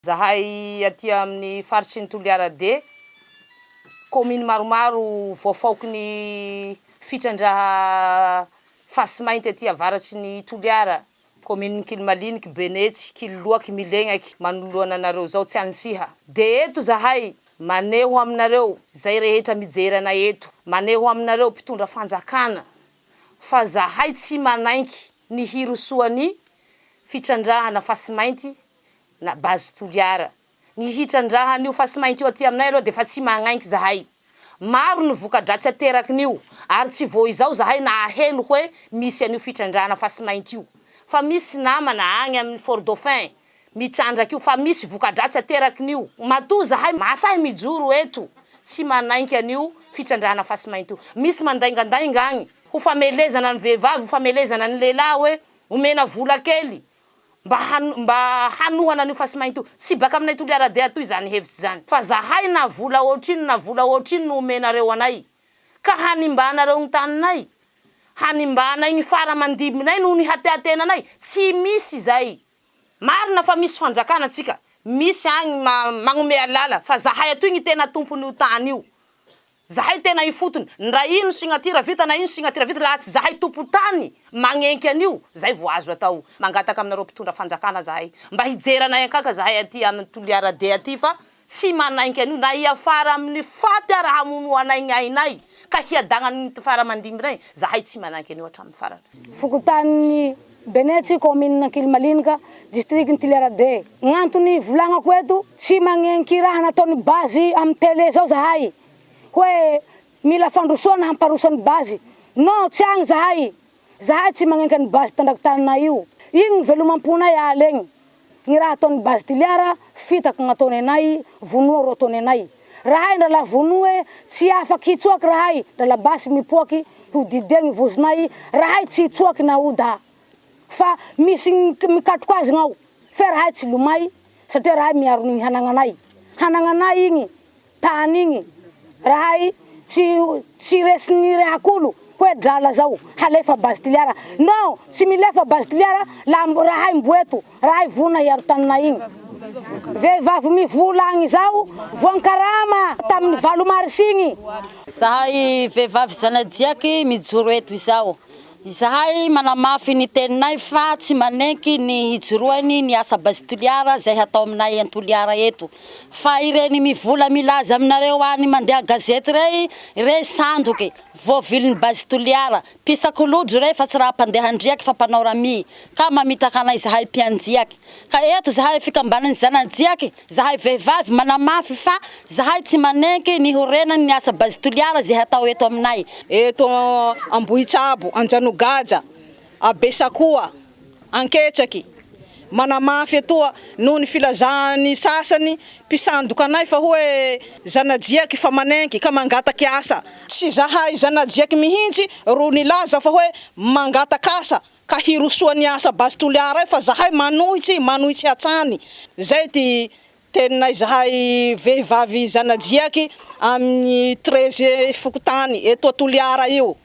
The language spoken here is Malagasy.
Zahay aty amin'ny faritry ny Toliara D, commune maromaro voafaoky ny fitrandraha fasimainty aty avaratry ny Toliara, commune Kilimaliniky, Benetsy, Kiloloaky, Milegnaky, manoloana anareo zao tsy ansiha. De eto zahay maneho aminareo zay rehetra mijerana eto, maneho aminareo mpitondra fanjakana fa zahay tsy manaiky ny hirosoany fitrandrahana fasimainty na base Toliara. Ny hitrandrahan'io fasimainty io aty aminay aloha de fa tsy magnainky zahay. Maro ny voka-dratsy aterakin'io, ary tsy vao izao zahay naheno hoe misy an'io fitrandrahana fasimainty io. Fa misy namana agny amin'ny Fort Dauphin mitrandraka io, fa misy voka-dratsy aterakin'io. Matoa zahay masahy mijoro eto, tsy manaiky an'io fitrandrahana fasimainty io. Misy mandaingandainga agny, ho famelezana ny vehivavy, ho famelezana ny lehilahy hoe omena vola kely mba hanohana an'io fasimainty io. Tsy baka aminay Toliara D atoy zany hevitsy zany. Fa zahay na vola ohatrino na vola ohatrino no omenareo anay. Ka hanimbanareo ny taninay, hanimbana igny faramandimbinay no nihateatenanay, tsy misy zay. Marina fa misy fanjakana tsika, misy agny magnome alala, fa zahay atoy ny tena tompon'io tany io. Zahay tena ifotony, ndra ino signatira vita na ino signatira vita, laha tsy zahay tompo tany magnenky an'io, zay vo azo atao. Mangataka aminareo mpitondra fanjakana zahay, mba hijeranay akaka zahay aty amin'ny Toliara D aty fa tsy manaiky an'io, na iafara amin'ny faty ara hamonoanay ny ainay, ka hiadagnany faramandimbinay, zahay tsy manaiky an'io hatramin'ny farany. Fokontany Benetsy, commune Kilimalinika, district ny Toliara D. Gn'antony volagnako eto, tsy magnenky raha nataony base amin'ny télé zao zahay. Hoe mila fandrosoana hamparosoany base. No, tsy agny zahay. Zahay tsy magnenky ny base tandrakitanina io. Igny velomamponay alegny. Ny raha ataony base Toliara, fitaka gn'ataony anay, vonoa ro ataony anay. Rahay ndrala vonoe, tsy afaky hitsoaky rahay. Ndrala basy mipoaky, ho didegny vozonay, rahay tsy hitsoaky na oda. Fa misy mikatroko azy gn'ao. Fe rahay tsy lomay, satria rahay miaro ny hanagnanay. Hanagnanay igny, tany igny. Rahay tsy resin'ny rehakolo hoe drala zao halefa base Toliara. No, tsy milefa base Toliara la rahay mboeto, rahay vona hiaro taninay igny. Vehivavy mivola agny zao, voan-karama tamin'ny valo marsy igny. Zahay vehivavy zanadiaky mijoro eto izao. Zahay manamafy ny teninay fa tsy manenky ny hijoroany ny asa base Toliara zay hatao aminay an-Toliara eto. Fa ireny mivola milaza aminareo any mandeha gazety re sandoky voaviliny base Toliara. Pisakolojo re fa tsy raha mpandehandriaky fa mpanao rami. Ka mamitaka anay zahay mpianjiaky. Ka eto zahay fikambanany zanadiaky, zahay vehivavy manamafy fa zahay tsy manenky ny horenany ny asa base Toliara zay hatao eto aminay. Eto Ambohitsabo, Anjanogaja, Abesakoa, Anketsaky. Manamafy etoa noho ny filazany sasany mpisandoka anay fa hoe zanadiaky fa manenky ka mangataky asa. Tsy zahay zanadiaky mihintsy ro nilaza fa hoe mangataky asa ka hirosoany asa base Toliara fa zahay manohitsy hatsany. Zay ty teninay zahay vehivavy zanadiaky amin'ny 13 fokotany eto Toliara io.